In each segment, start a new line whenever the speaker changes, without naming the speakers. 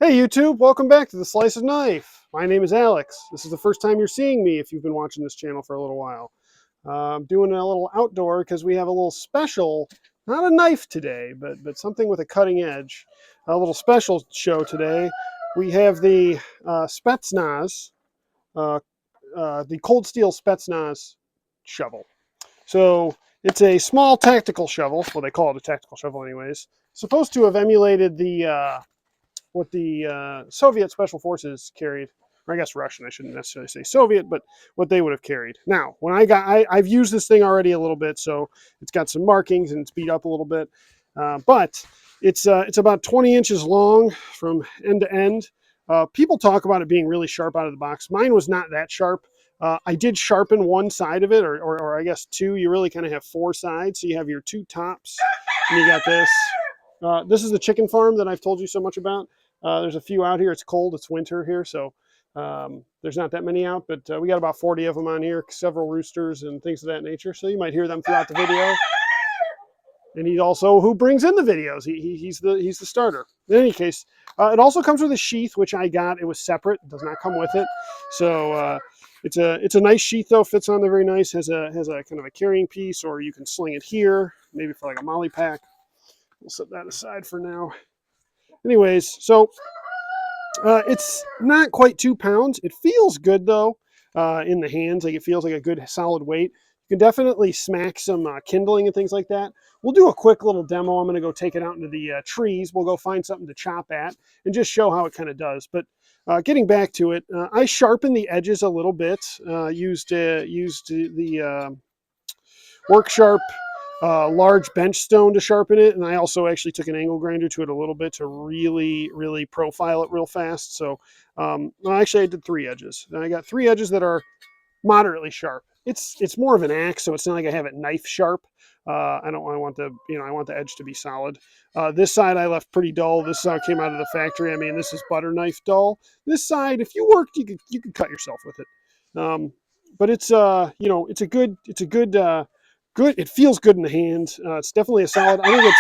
Hey YouTube, welcome back to The Slice of Knife. My name is Alex. This is the first time you're seeing me if you've been watching this channel for a little while. I'm doing a little outdoor because we have a little special, not a knife today, but something with a cutting edge. A little special show today. We have the Spetsnaz, the cold steel Spetsnaz shovel. So it's a small tactical shovel. Well, they call it a tactical shovel anyways. Supposed to have emulated the what the Soviet special forces carried, or I guess Russian. I shouldn't necessarily say Soviet, but what they would have carried. Now, when I've used this thing already a little bit, so it's got some markings and it's beat up a little bit, but it's about 20 inches long from end to end. People talk about it being really sharp out of the box. Mine was not that sharp. I did sharpen one side of it, or I guess two. You really kind of have four sides. So you have your two tops, and you got this. This is the chicken farm that I've told you so much about. There's a few out here. It's cold. It's winter here, so there's not that many out, but we got about 40 of them on here, several roosters and things of that nature. So you might hear them throughout the video. And he's also who brings in the videos. He's the starter. In any case, it also comes with a sheath, which I got. It was separate. It does not come with it. So it's a nice sheath though. Fits on there very nice. Has a kind of a carrying piece, or you can sling it here, maybe for like a molly pack. We'll set that aside for now. Anyways, so it's not quite 2 pounds. It feels good though in the hands. Like it feels like a good solid weight. You can definitely smack some kindling and things like that. We'll do a quick little demo. I'm going to go take it out into the trees. We'll go find something to chop at and just show how it kind of does. But getting back to it, I sharpened the edges a little bit. Used the work sharp large bench stone to sharpen it, and I also actually took an angle grinder to it a little bit to really profile it real fast. So actually I did 3 edges, and I got 3 edges that are moderately sharp. It's more of an axe, so it's not like I have it knife sharp. I want the edge to be solid. This side I left pretty dull. This side came out of the factory. I mean, this is butter knife dull. This side, if you worked, you could cut yourself with it. But it's it's a good good. It feels good in the hand. It's definitely a solid. I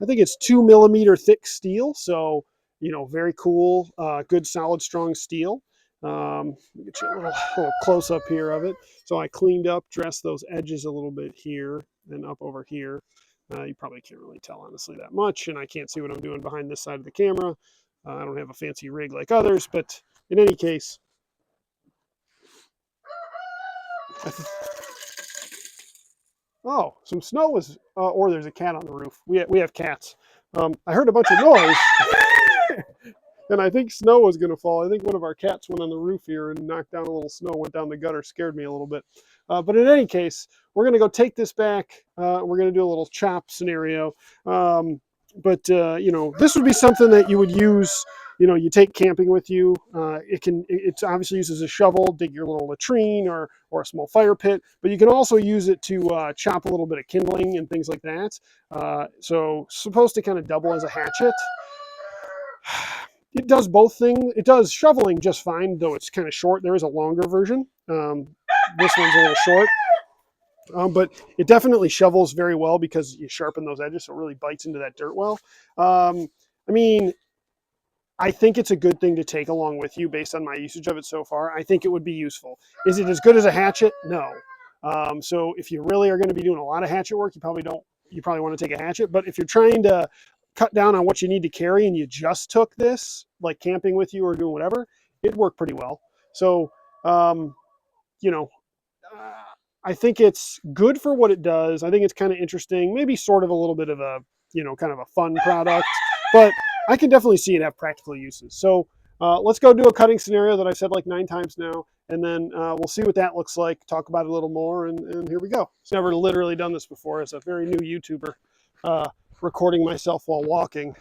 think it's 2 millimeter thick steel. So very cool. Good solid strong steel. Let me get you a little close up here of it. So I cleaned up, dressed those edges a little bit here and up over here. You probably can't really tell honestly that much, and I can't see what I'm doing behind this side of the camera. I don't have a fancy rig like others, but in any case, oh, some snow was, or there's a cat on the roof. We have cats. I heard a bunch of noise, and I think snow was going to fall. I think one of our cats went on the roof here and knocked down a little snow, went down the gutter, scared me a little bit. But in any case, we're going to go take this back. We're going to do a little chop scenario. This would be something that you would use. You take camping with you. It's obviously used as a shovel, dig your little latrine or a small fire pit, but you can also use it to chop a little bit of kindling and things like that. So supposed to kind of double as a hatchet. It does both things. It does shoveling just fine, though it's kind of short. There is a longer version. This one's a little short. But it definitely shovels very well because you sharpen those edges, so it really bites into that dirt well. I mean, I think it's a good thing to take along with you based on my usage of it so far. I think it would be useful. Is it as good as a hatchet? No. So if you really are going to be doing a lot of hatchet work, you probably want to take a hatchet. But if you're trying to cut down on what you need to carry and you just took this, like camping with you or doing whatever, it worked pretty well. So, I think it's good for what it does. I think it's kind of interesting, maybe sort of a little bit of a, kind of a fun product, but I can definitely see it have practical uses. So let's go do a cutting scenario that I've said like 9 times now, and then we'll see what that looks like, talk about it a little more, and here we go. I've never literally done this before as a very new YouTuber, recording myself while walking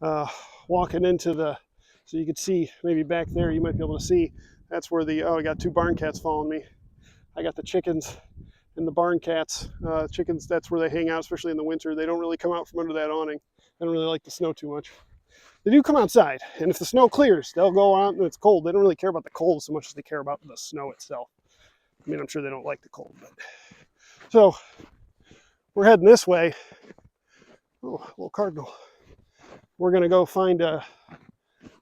into the, so you could see maybe back there, you might be able to see, that's where I got 2 barn cats following me. I got the chickens and the barn cats. Chickens, that's where they hang out, especially in the winter. They don't really come out from under that awning. They don't really like the snow too much. They do come outside, and if the snow clears, they'll go out and it's cold. They don't really care about the cold so much as they care about the snow itself. I mean, I'm sure they don't like the cold, but. So we're heading this way. Oh, little cardinal. we're going to go find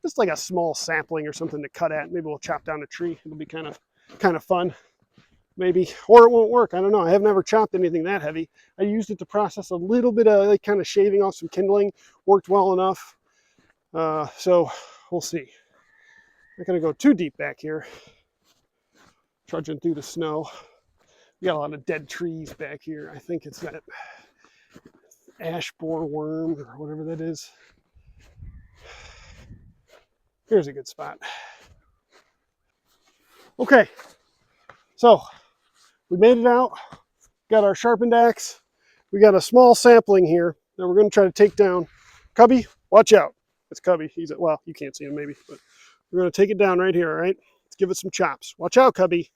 just like a small sapling or something to cut at. Maybe we'll chop down a tree. It'll be kind of fun. Maybe, or it won't work. I don't know. I have never chopped anything that heavy. I used it to process a little bit of like kind of shaving off some kindling. Worked well enough. So we'll see. I'm not going to go too deep back here. Trudging through the snow. We got a lot of dead trees back here. I think it's that ash borer worm or whatever that is. Here's a good spot. Okay, so we made it out. Got our sharpened axe. We got a small sapling here that we're going to try to take down. Cubby, watch out. It's Cubby. He's at, well, you can't see him maybe, but we're going to take it down right here, all right? Let's give it some chops. Watch out, Cubby.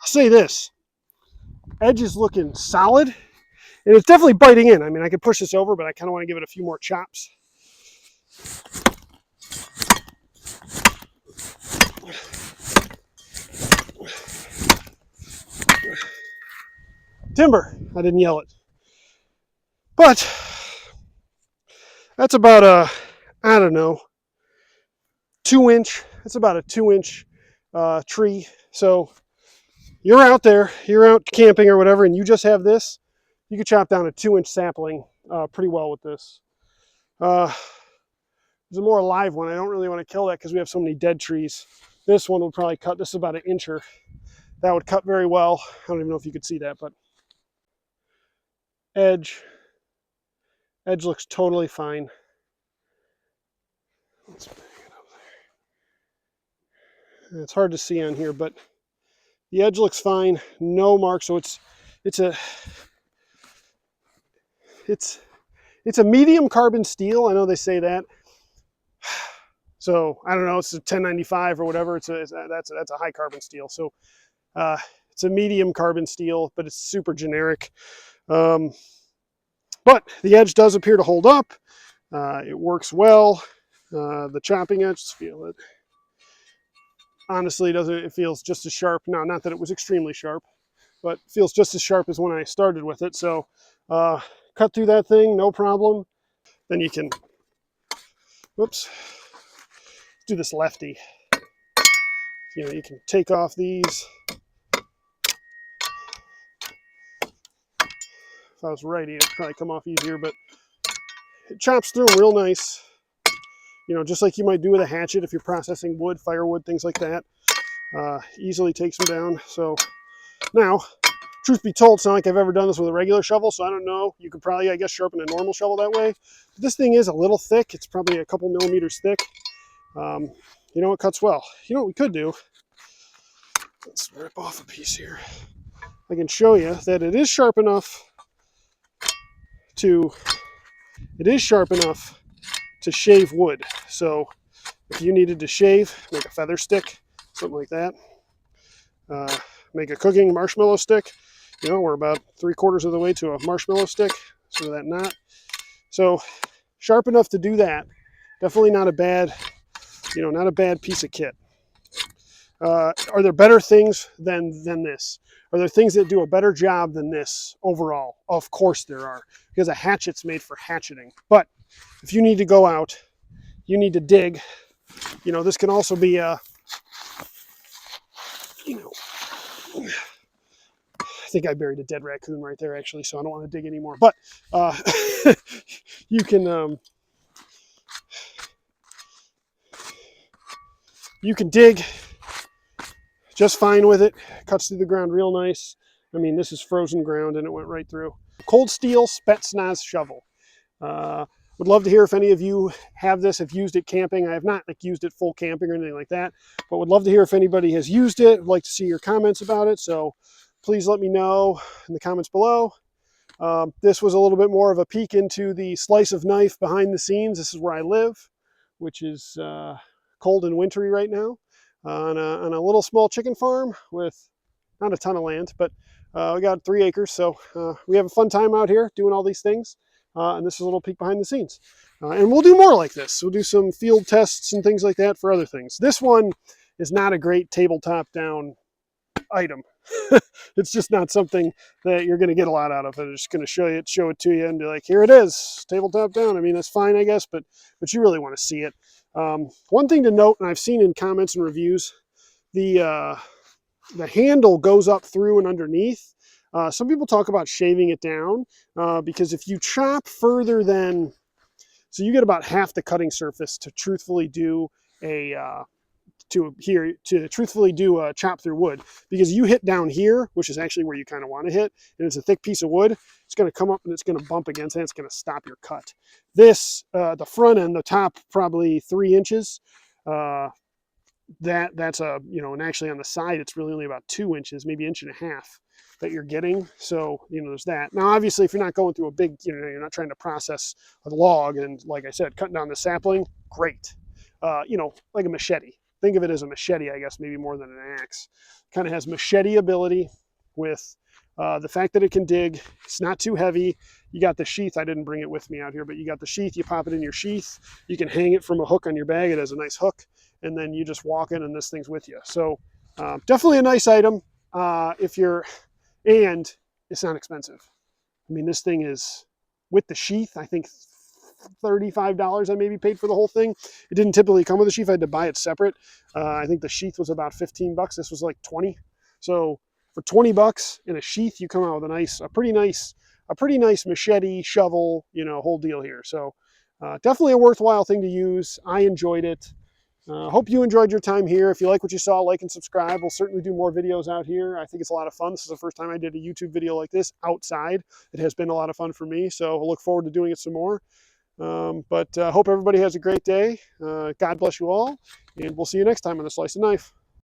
I'll say this. Edge is looking solid, and it's definitely biting in. I mean, I could push this over, but I kind of want to give it a few more chops. Timber. I didn't yell it. But that's about a, I don't know, 2-inch. That's about a 2-inch tree. So you're out there, you're out camping or whatever, and you just have this, you could chop down a 2-inch sapling pretty well with this. There's a more alive one. I don't really want to kill that because we have so many dead trees. This one would probably cut, this is about 1 incher. That would cut very well. I don't even know if you could see that, but edge looks totally fine. Let's bring it up there. It's hard to see on here, but the edge looks fine. No mark, so it's a medium carbon steel. I know they say that. So I don't know. It's a 1095 or whatever. That's a high carbon steel. So it's a medium carbon steel, but it's super generic. But the edge does appear to hold up. It works well. The chopping edge, let's feel it. Honestly, it feels just as sharp. No, not that it was extremely sharp, but feels just as sharp as when I started with it. So cut through that thing, no problem. Then you can, whoops, let's do this lefty. You know, you can take off these. If I was righty, it'd probably come off easier, but it chops through them real nice. You know, just like you might do with a hatchet if you're processing wood, firewood, things like that. Easily takes them down. So now, truth be told, it's not like I've ever done this with a regular shovel, so I don't know. You could probably, I guess, sharpen a normal shovel that way. But this thing is a little thick. It's probably a couple millimeters thick. You know, it cuts well. You know what we could do? Let's rip off a piece here. I can show you that it is sharp enough to shave wood. So if you needed to shave, make a feather stick, something like that. Make a cooking marshmallow stick. You know, we're about 3/4 of the way to a marshmallow stick, so that knot. So sharp enough to do that. Definitely not a bad, you know, not a bad piece of kit. Are there better things than this? Are there things that do a better job than this overall? Of course there are, because a hatchet's made for hatcheting. But if you need to go out, you need to dig, you know, this can also be a, you know, I think I buried a dead raccoon right there actually, so I don't want to dig anymore. But you can dig just fine with it. Cuts through the ground real nice. I mean, this is frozen ground and it went right through. Cold steel Spetsnaz shovel. Would love to hear if any of you have this, have used it camping. I have not used it full camping or anything like that, but would love to hear if anybody has used it. Would like to see your comments about it. So please let me know in the comments below. This was a little bit more of a peek into the slice of knife behind the scenes. This is where I live, which is cold and wintry right now. On a little small chicken farm with not a ton of land, but We got 3 acres, so we have a fun time out here doing all these things. And this is a little peek behind the scenes. And we'll do more like this. We'll do some field tests and things like that for other things. This one is not a great tabletop down item. It's just not something that you're going to get a lot out of. I'm just going to show it to you and be like, here it is, tabletop down. I mean, that's fine, I guess, but you really want to see it. One thing to note, and I've seen in comments and reviews, the handle goes up through and underneath. Some people talk about shaving it down because if you chop further than, so you get about half the cutting surface to truthfully do a truthfully do a chop through wood, because you hit down here, which is actually where you kind of want to hit, and it's a thick piece of wood, it's going to come up and it's going to bump against it, and it's going to stop your cut. This, the front end, the top probably 3 inches, that's a, and actually on the side it's really only about 2 inches, maybe 1.5 inches that you're getting. So there's that. Now obviously if you're not going through a big, you're not trying to process a log, and like I said, cutting down the sapling, great. Like a machete. Think of it as a machete, I guess, maybe more than an axe. Kind of has machete ability with the fact that it can dig. It's not too heavy. You got the sheath. I didn't bring it with me out here, but you got the sheath. You pop it in your sheath. You can hang it from a hook on your bag. It has a nice hook, and then you just walk in and this thing's with you. So definitely a nice item and it's not expensive. I mean, this thing is, with the sheath, I think $35 I maybe paid for the whole thing. It didn't typically come with a sheath. I had to buy it separate. I think the sheath was about 15 bucks. This was like 20. So for 20 bucks in a sheath, you come out with a pretty nice machete, shovel, whole deal here. So definitely a worthwhile thing to use. I enjoyed it. Hope you enjoyed your time here. If you like what you saw, like and subscribe. We'll certainly do more videos out here. I think it's a lot of fun. This is the first time I did a YouTube video like this outside. It has been a lot of fun for me, so I'll look forward to doing it some more. Hope everybody has a great day. God bless you all, and we'll see you next time on The Slice of Knife.